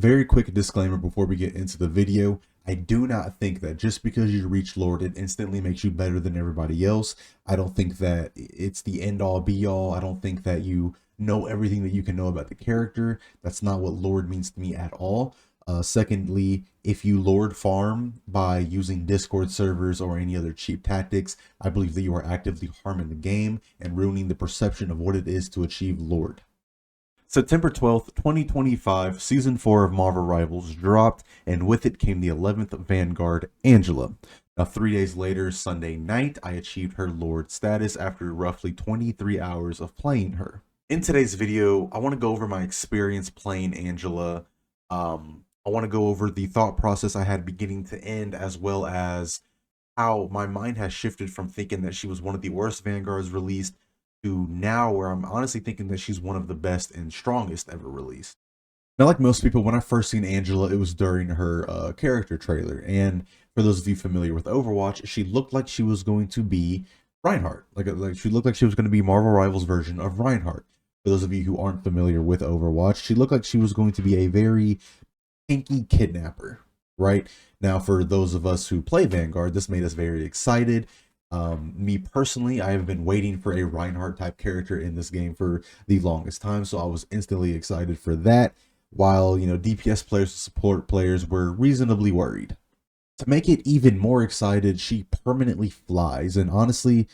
Very quick disclaimer before we get into the video. I do not think that just because you reach Lord, it instantly makes you better than everybody else. I don't think that it's the end all be all. I don't think that you know everything that you can know about the character. That's not what Lord means to me at all. Secondly, if you Lord farm by using Discord servers or any other cheap tactics, I believe that you are actively harming the game and ruining the perception of what it is to achieve Lord. September 12th, 2025, Season 4 of Marvel Rivals dropped, and with it came the 11th Vanguard, Angela. Now, 3 days later, Sunday night, I achieved her Lord status after roughly 23 hours of playing her. In today's video, I want to go over my experience playing Angela. I want to go over the thought process I had beginning to end, as well as how my mind has shifted from thinking that she was one of the worst Vanguards released to now where I'm honestly thinking that she's one of the best and strongest ever released. Now, like most people, when I first seen Angela, it was during her character trailer. And for those of you familiar with Overwatch, she looked like she was going to be Reinhardt. Like she looked like she was going to be Marvel Rivals version of Reinhardt. For those of you who aren't familiar with Overwatch, she looked like she was going to be a very pinky kidnapper, right? Now, for those of us who play Vanguard, this made us very excited. Me personally, I have been waiting for a Reinhardt type character in this game for the longest time, so I was instantly excited for that, while, you know, DPS players and support players were reasonably worried. To make it even more excited, she permanently flies, and honestly,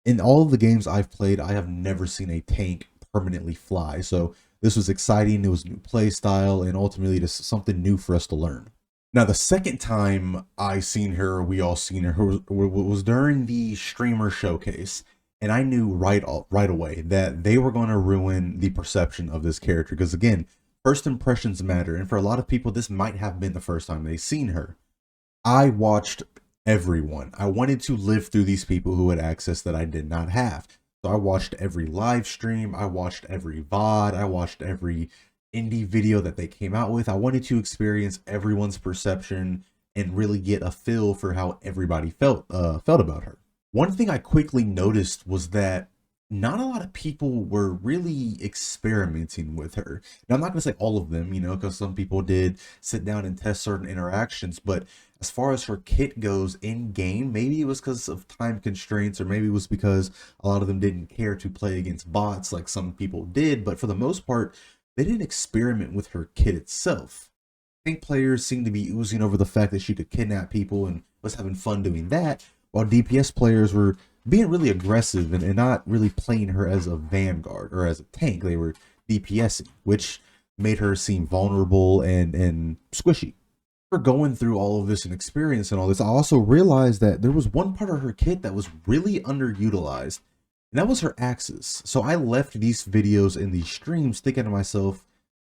in all of the games I've played, I have never seen a tank permanently fly, so this was exciting. It was a new play style, and ultimately just something new for us to learn. Now, the second time I seen her, we all seen her, was during the streamer showcase, and I knew right away that they were going to ruin the perception of this character. Because again, first impressions matter, and for a lot of people, this might have been the first time they seen her. I watched everyone. I wanted to live through these people who had access that I did not have. So I watched every live stream, I watched every VOD, I watched every indie video that they came out with. I wanted to experience everyone's perception and really get a feel for how everybody felt about her. One thing I quickly noticed was that not a lot of people were really experimenting with her. Now, I'm not going to say all of them, you know, because some people did sit down and test certain interactions, but as far as her kit goes in game, maybe it was because of time constraints, or maybe it was because a lot of them didn't care to play against bots like some people did, but for the most part, they didn't experiment with her kit itself. I think players seemed to be oozing over the fact that she could kidnap people and was having fun doing that, while DPS players were being really aggressive and not really playing her as a Vanguard or as a tank. They were DPSing, which made her seem vulnerable and squishy. For going through all of this and experience and all this, I also realized that there was one part of her kit that was really underutilized, and that was her axes. So I left these videos and these streams thinking to myself,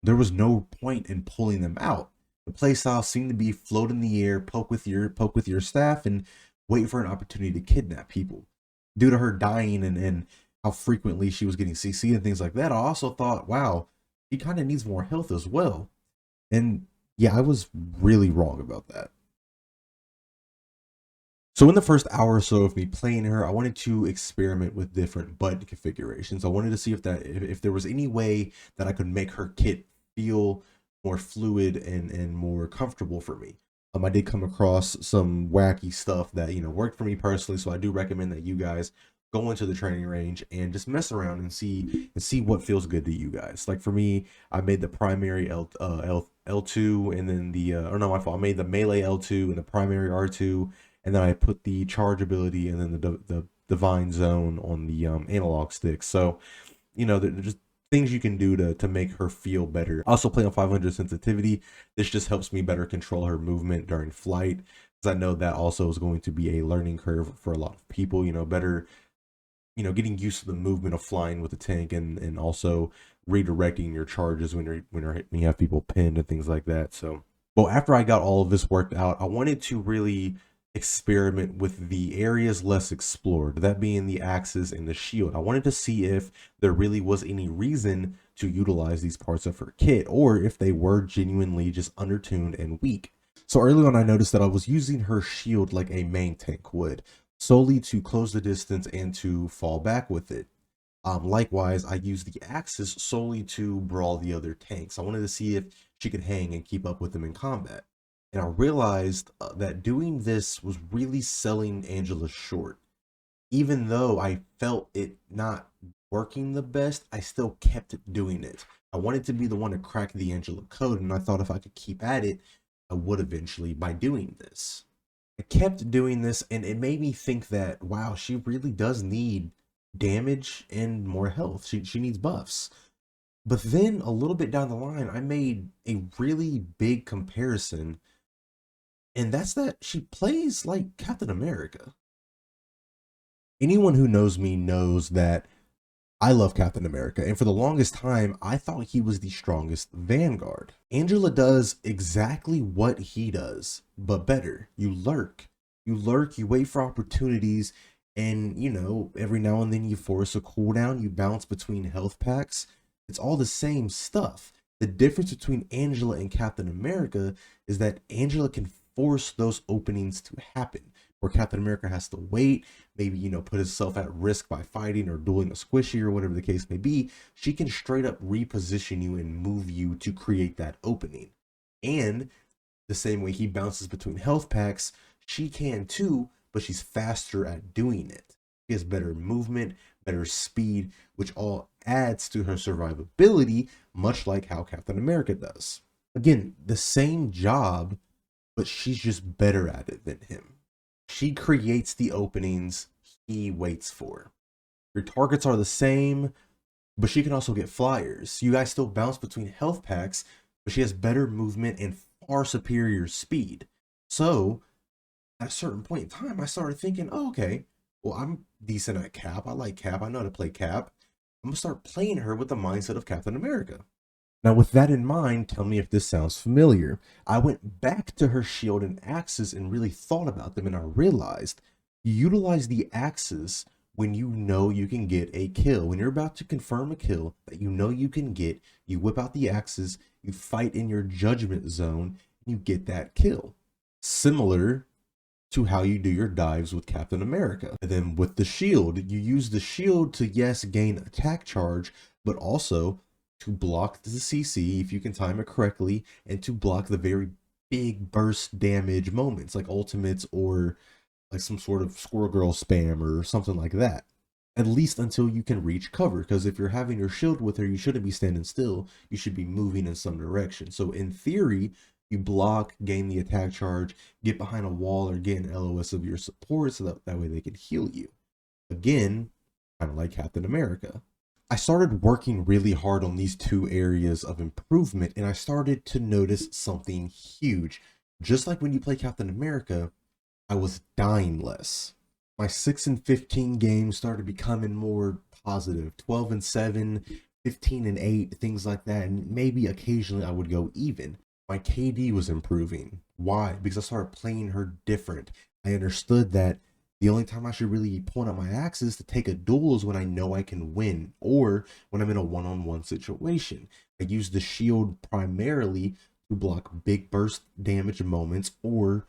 there was no point in pulling them out. The playstyle seemed to be float in the air, poke with your staff, and wait for an opportunity to kidnap people. Due to her dying and how frequently she was getting CC and things like that, I also thought, wow, she kind of needs more health as well. And yeah, I was really wrong about that. So in the first hour or so of me playing her, I wanted to experiment with different button configurations. I wanted to see if there was any way that I could make her kit feel more fluid and more comfortable for me. I did come across some wacky stuff that, you know, worked for me personally, so I do recommend that you guys go into the training range and just mess around and see what feels good to you guys. Like for me, I made the primary L2, and then the or no, my fault. I made the melee L2 and the primary R2, and then I put the charge ability and then the divine zone on the analog stick. So, you know, there's just things you can do to make her feel better. I also play on 500 sensitivity. This just helps me better control her movement during flight, because I know that also is going to be a learning curve for a lot of people. You know, better, you know, getting used to the movement of flying with the tank, and also redirecting your charges when you have people pinned and things like that. So, well, after I got all of this worked out, I wanted to really experiment with the areas less explored, that being the axes and the shield. I wanted to see if there really was any reason to utilize these parts of her kit, or if they were genuinely just undertuned and weak. So early on, I noticed that I was using her shield like a main tank would, solely to close the distance and to fall back with it. Likewise, I used the axes solely to brawl the other tanks. I wanted to see if she could hang and keep up with them in combat. And I realized that doing this was really selling Angela short. Even though I felt it not working the best, I still kept doing it. I wanted to be the one to crack the Angela code, and I thought if I could keep at it, I would eventually by doing this. I kept doing this, and it made me think that, wow, she really does need damage and more health. She needs buffs. But then a little bit down the line, I made a really big comparison, and that's that she plays like Captain America. Anyone who knows me knows that I love Captain America, and for the longest time, I thought he was the strongest Vanguard. Angela does exactly what he does, but better. You lurk. You lurk, you wait for opportunities, and, you know, every now and then you force a cooldown, you bounce between health packs. It's all the same stuff. The difference between Angela and Captain America is that Angela can force those openings to happen, where Captain America has to wait, maybe, you know, put himself at risk by fighting or dueling a squishy or whatever the case may be. She can straight up reposition you and move you to create that opening. And the same way he bounces between health packs, she can too, but she's faster at doing it. She has better movement, better speed, which all adds to her survivability, much like how Captain America does. Again, the same job, but she's just better at it than him. She creates the openings he waits for. Your targets are the same, but she can also get flyers. You guys still bounce between health packs, but she has better movement and far superior speed. So, at a certain point in time, I started thinking, oh, okay, well, I'm decent at Cap. I like Cap. I know how to play Cap. I'm going to start playing her with the mindset of Captain America. Now, with that in mind, tell me if this sounds familiar. I went back to her shield and axes and really thought about them, and I realized you utilize the axes when you know you can get a kill. When you're about to confirm a kill that you know you can get, you whip out the axes, you fight in your judgment zone, and you get that kill. Similar to how you do your dives with Captain America. And then with the shield, you use the shield to, yes, gain attack charge, but also to block the CC if you can time it correctly, and to block the very big burst damage moments like ultimates or like some sort of Squirrel Girl spam or something like that. At least until you can reach cover, because if you're having your shield with her, you shouldn't be standing still. You should be moving in some direction. So in theory, you block, gain the attack charge, get behind a wall, or get an LOS of your support so that way they can heal you. Again, kind of like Captain America. I started working really hard on these two areas of improvement, and I started to notice something huge. Just like when you play Captain America, I was dying less. My 6 and 15 games started becoming more positive, 12 and 7, 15 and 8, things like that, and maybe occasionally I would go even. My KD was improving. Why? Because I started playing her different. I understood that the only time I should really be pulling out my axes to take a duel is when I know I can win, or when I'm in a one-on-one situation. I use the shield primarily to block big burst damage moments or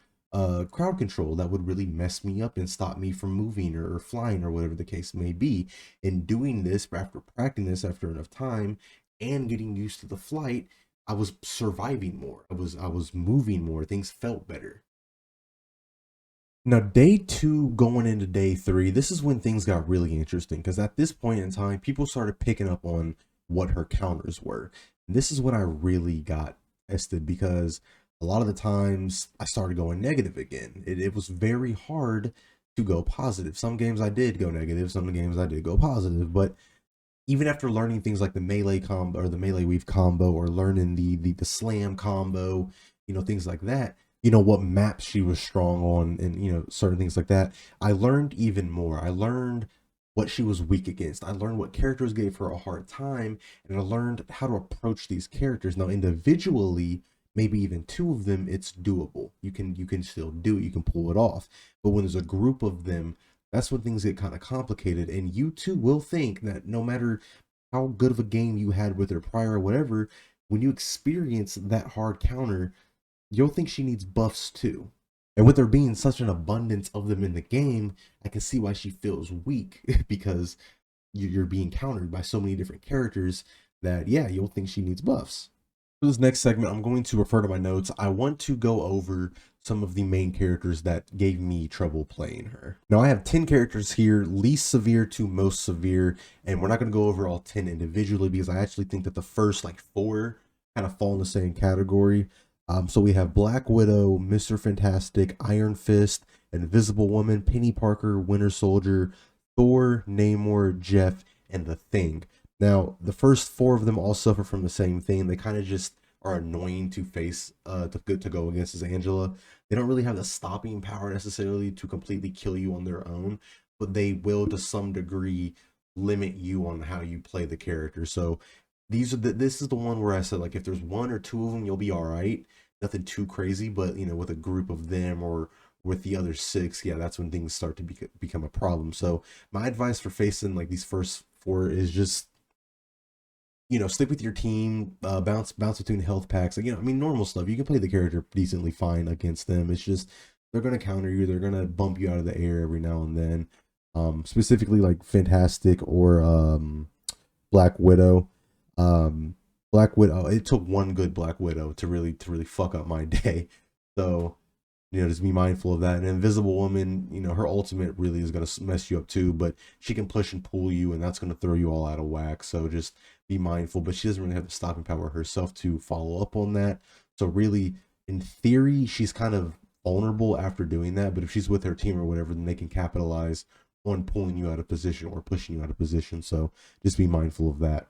crowd control that would really mess me up and stop me from moving or flying or whatever the case may be. And doing this after practicing this after enough time and getting used to the flight, I was surviving more. I was moving more. Things felt better. Now, day 2 going into day 3, this is when things got really interesting, because at this point in time, people started picking up on what her counters were. And this is when I really got tested, because a lot of the times I started going negative again. It was very hard to go positive. Some games I did go negative, some games I did go positive, but even after learning things like the melee combo or the melee weave combo, or learning the slam combo, you know, things like that, you know, what maps she was strong on, and, you know, certain things like that, I learned even more. I learned what she was weak against. I learned what characters gave her a hard time, and I learned how to approach these characters. Now, individually, maybe even 2 of them, it's doable. You can still do it. You can pull it off. But when there's a group of them, that's when things get kind of complicated. And you too will think that no matter how good of a game you had with her prior or whatever, when you experience that hard counter, you'll think she needs buffs too. And with there being such an abundance of them in the game, I can see why she feels weak because you're being countered by so many different characters that, yeah, you'll think she needs buffs. For this next segment, I'm going to refer to my notes. I want to go over some of the main characters that gave me trouble playing her. Now, I have 10 characters here, least severe to most severe, and we're not going to go over all 10 individually because I actually think that the first like 4 kind of fall in the same category. So we have Black Widow, Mr. Fantastic, Iron Fist, Invisible Woman, Penny Parker, Winter Soldier, Thor, Namor, Jeff, and The Thing. Now, the first 4 of them all suffer from the same thing. They kind of just are annoying to face, to go against as Angela. They don't really have the stopping power necessarily to completely kill you on their own, but they will to some degree limit you on how you play the character. So this is the one where I said, like, if there's 1 or 2 of them, you'll be all right. Nothing too crazy, but you know, with a group of them or with the other 6, yeah, that's when things start to become a problem. So my advice for facing like these first 4 is just, you know, stick with your team, bounce between health packs. Like, you know, I mean, normal stuff. You can play the character decently fine against them. It's just they're gonna counter you. They're gonna bump you out of the air every now and then. Specifically like Fantastic or Black Widow. Black Widow. It took one good Black Widow to really fuck up my day. So, you know, just be mindful of that. And Invisible Woman, you know, her ultimate really is going to mess you up too, but she can push and pull you, and that's going to throw you all out of whack. So just be mindful, but she doesn't really have the stopping power herself to follow up on that. So really, in theory, she's kind of vulnerable after doing that, but if she's with her team or whatever, then they can capitalize on pulling you out of position or pushing you out of position. So just be mindful of that.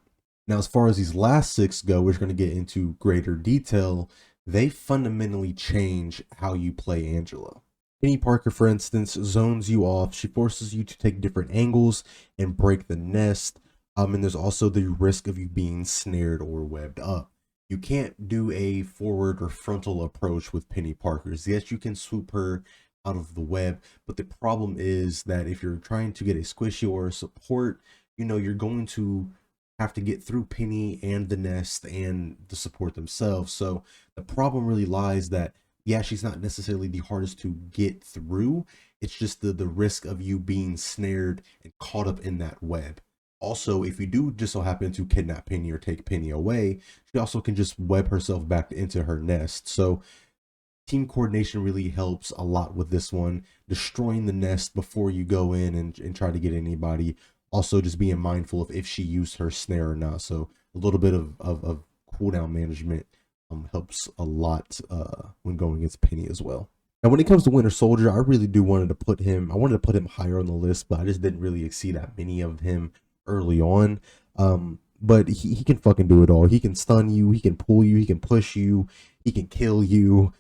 Now, as far as these last 6 go, we're going to get into greater detail. They fundamentally change how you play Angela. Penny Parker, for instance, zones you off. She forces you to take different angles and break the nest. And there's also the risk of you being snared or webbed up. You can't do a forward or frontal approach with Penny Parker's. Yes, you can swoop her out of the web, but the problem is that if you're trying to get a squishy or a support, you know, you're going to have to get through Penny and the nest and the support themselves. So the problem really lies that, yeah, she's not necessarily the hardest to get through. It's just the risk of you being snared and caught up in that web. Also, if you do just so happen to kidnap Penny or take Penny away, she also can just web herself back into her nest. So team coordination really helps a lot with this one. Destroying the nest before you go in and try to get anybody. Also, just being mindful of if she used her snare or not. So a little bit of cooldown management helps a lot when going against Penny as well. Now, when it comes to Winter Soldier, I really do wanted to put him. I wanted to put him higher on the list, but I just didn't really see that many of him early on. But he can fucking do it all. He can stun you. He can pull you. He can push you. He can kill you.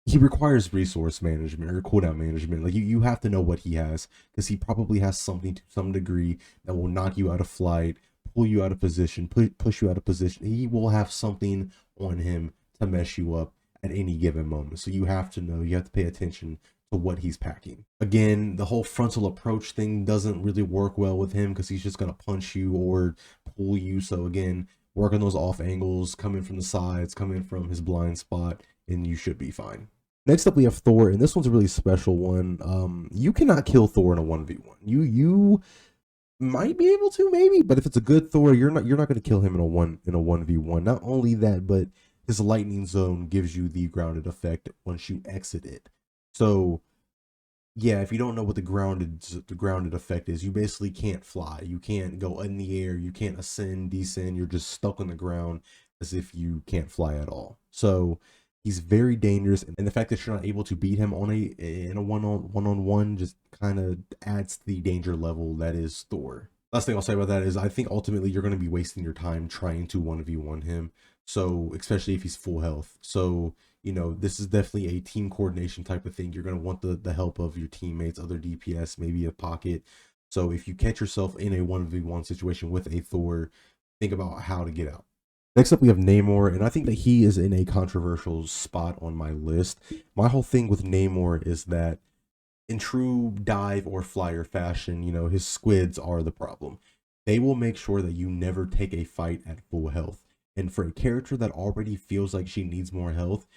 He requires resource management or cooldown management. Like you have to know what he has, because he probably has something to some degree that will knock you out of flight, pull you out of position, push you out of position. He will have something on him to mess you up at any given moment. So you have to know, you have to pay attention to what he's packing. Again, the whole frontal approach thing doesn't really work well with him because he's just going to punch you or pull you. So again, work on those off angles, come in from the sides, come in from his blind spot, and you should be fine. Next up, we have Thor, and this one's a really special one. You cannot kill Thor in a 1v1. You might be able to, maybe, but if it's a good Thor, you're not going to kill him in a 1v1. Not only that, but his lightning zone gives you the grounded effect once you exit it. So yeah, if you don't know what the grounded effect is, you basically can't fly. You can't go in the air. You can't ascend, descend. You're just stuck on the ground as if you can't fly at all. So he's very dangerous, and the fact that you're not able to beat him in a one-on-one just kind of adds to the danger level that is Thor. Last thing I'll say about that is I think ultimately you're going to be wasting your time trying to 1v1 him. So especially if he's full health. So, you know, this is definitely a team coordination type of thing. You're going to want the help of your teammates, other DPS, maybe a pocket. So if you catch yourself in a 1v1 situation with a Thor, think about how to get out. Next up, we have Namor, and I think that he is in a controversial spot on my list. My whole thing with Namor is that in true dive or flyer fashion, you know, his squids are the problem. They will make sure that you never take a fight at full health. And for a character that already feels like she needs more health,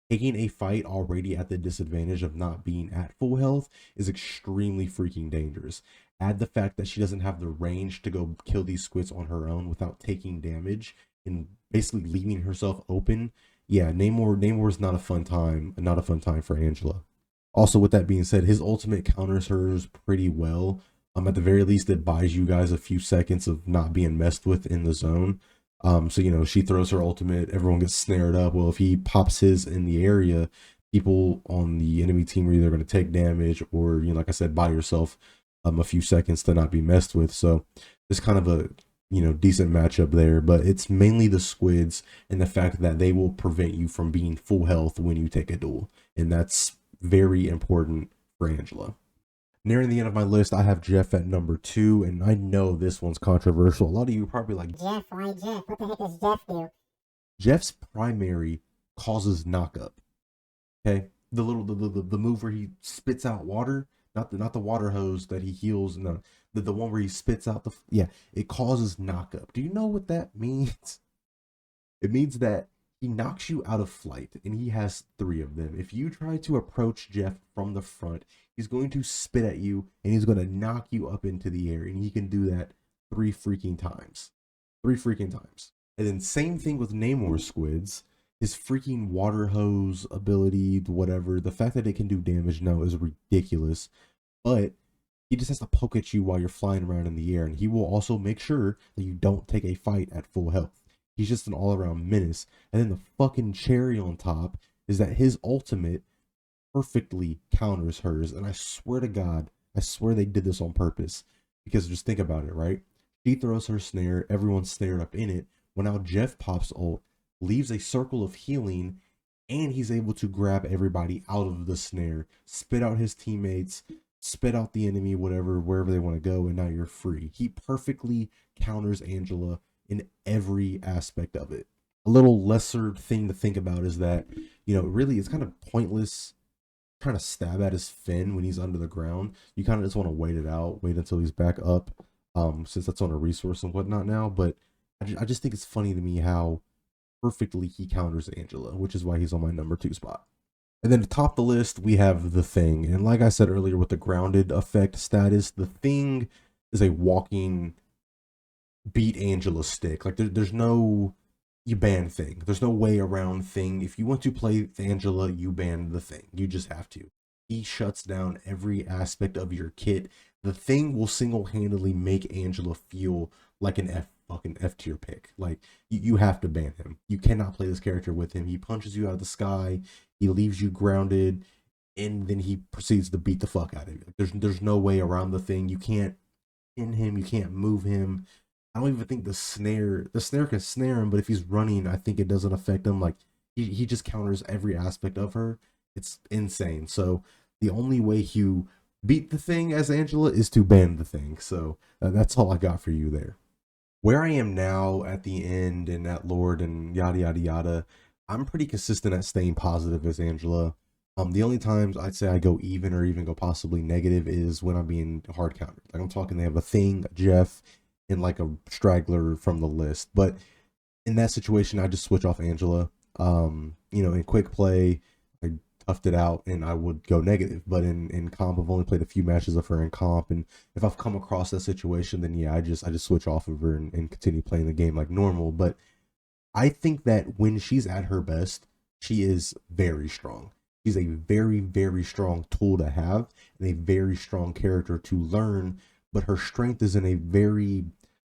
taking a fight already at the disadvantage of not being at full health is extremely freaking dangerous. Add the fact that she doesn't have the range to go kill these squids on her own without taking damage and basically leaving herself open. Yeah, Namor's not a fun time, not a fun time for Angela. Also, with that being said, his ultimate counters hers pretty well. At the very least, it buys you guys a few seconds of not being messed with in the zone. So she throws her ultimate, everyone gets snared up. Well, if he pops his in the area, people on the enemy team are either going to take damage or, like I said, buy yourself a few seconds to not be messed with. So it's kind of a decent matchup there, but it's mainly the squids and the fact that they will prevent you from being full health when you take a duel, and that's very important for Angela. Nearing the end of my list, I have Jeff at number 2, and I know this one's controversial. A lot of you are probably like, Jeff, why Jeff? What the heck does Jeff do? Jeff's primary causes knockup. Okay, the move where he spits out water, not the water hose that he heals, no, the one where he spits out yeah, it causes knockup. Do you know what that means? It means that he knocks you out of flight, and he has 3 of them. If you try to approach Jeff from the front, he's going to spit at you, and he's going to knock you up into the air, and he can do that 3 freaking times. 3 freaking times. And then same thing with Namor squids. His freaking water hose ability, whatever, the fact that it can do damage now is ridiculous. But he just has to poke at you while you're flying around in the air, and he will also make sure that you don't take a fight at full health. He's just an all-around menace. And then the fucking cherry on top is that his ultimate perfectly counters hers. And I swear to God, I swear they did this on purpose. Because just think about it, right? She throws her snare, everyone's snared up in it. Well, now Jeff pops ult, leaves a circle of healing, and he's able to grab everybody out of the snare, spit out his teammates, spit out the enemy, whatever, wherever they want to go, and now you're free. He perfectly counters Angela in every aspect of it. A little lesser thing to think about is that, really it's kind of pointless trying to stab at his fin when he's under the ground. You kind of just want to wait it out, wait until he's back up, since that's on a resource and whatnot now. But I just think it's funny to me how perfectly he counters Angela, which is why he's on my number 2 spot. And then to top the list, we have the Thing. And like I said earlier with the grounded effect status, the Thing is a walking beat Angela stick. Like there's no, you ban Thing. There's no way around Thing. If you want to play Angela, you ban the Thing. You just have to. He shuts down every aspect of your kit. The Thing will single-handedly make Angela feel like an fucking F tier pick. Like you have to ban him. You cannot play this character with him. He punches you out of the sky. He leaves you grounded, and then he proceeds to beat the fuck out of you. Like, there's no way around the Thing. You can't pin him. You can't move him. I don't even think the snare can snare him, but if he's running, I think it doesn't affect him. Like he just counters every aspect of her. It's insane. So the only way you beat the Thing as Angela is to ban the Thing. So that's all I got for you there. Where I am now at the end and at Lord and yada yada yada, I'm pretty consistent at staying positive as Angela. The only times I'd say I go even or even go possibly negative is when I'm being hard countered. Like I'm talking, they have a Thing, Jeff, and like a straggler from the list. But in that situation, I just switch off Angela. In quick play, I toughed it out and I would go negative. But in comp, I've only played a few matches of her in comp, and if I've come across that situation, then yeah, I just switch off of her and continue playing the game like normal. But I think that when she's at her best, she is very strong. She's a very, very strong tool to have and a very strong character to learn, but her strength is in a very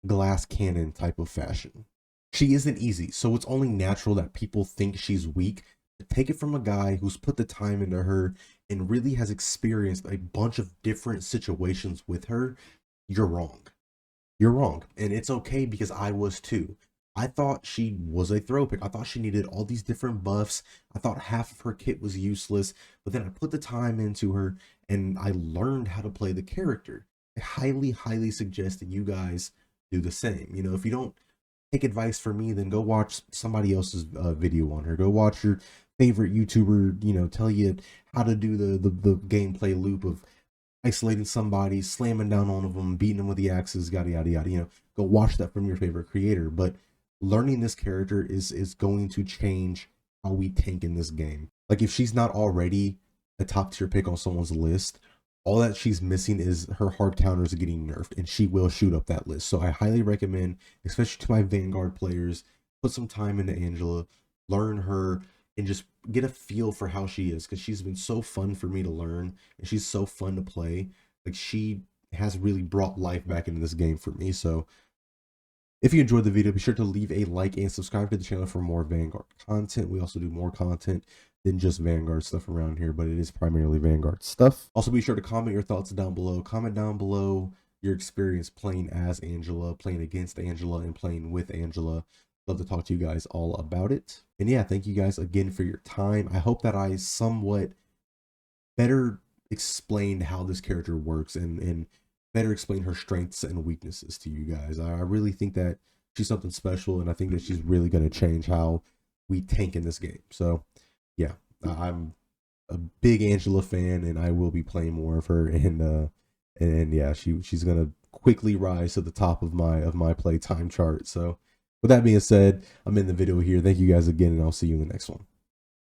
glass cannon type of fashion. She isn't easy, so it's only natural that people think she's weak. But take it from a guy who's put the time into her and really has experienced a bunch of different situations with her. You're wrong. You're wrong. And it's okay, because I was too. I thought she was a throw pick. I thought she needed all these different buffs. I thought half of her kit was useless. But then I put the time into her and I learned how to play the character. I highly, highly suggest that you guys do the same. If you don't take advice from me, then go watch somebody else's video on her. Go watch your favorite YouTuber, tell you how to do the gameplay loop of isolating somebody, slamming down on them, beating them with the axes, yada yada yada. Go watch that from your favorite creator. But learning this character is going to change how we tank in this game. Like if she's not already a top tier pick on someone's list, All that she's missing is her hard counters getting nerfed, and she will shoot up that list. So I highly recommend, especially to my Vanguard players, put some time into Angela, learn her, and just get a feel for how she is, because she's been so fun for me to learn, and she's so fun to play. Like, she has really brought life back into this game for me. So if you enjoyed the video, be sure to leave a like and subscribe to the channel for more Vanguard content. We also do more content than just Vanguard stuff around here, but it is primarily Vanguard stuff. Also, be sure to comment your thoughts down below. Comment down below your experience playing as Angela, playing against Angela, and playing with Angela. Love to talk to you guys all about it. And yeah, thank you guys again for your time. I hope that I somewhat better explained how this character works and better explain her strengths and weaknesses to you guys. I really think that she's something special, and I think that she's really going to change how we tank in this game. So yeah, I'm a big Angela fan, and I will be playing more of her. And yeah, she's gonna quickly rise to the top of my play time chart. So with that being said, I'm in the video here. Thank you guys again, and I'll see you in the next one.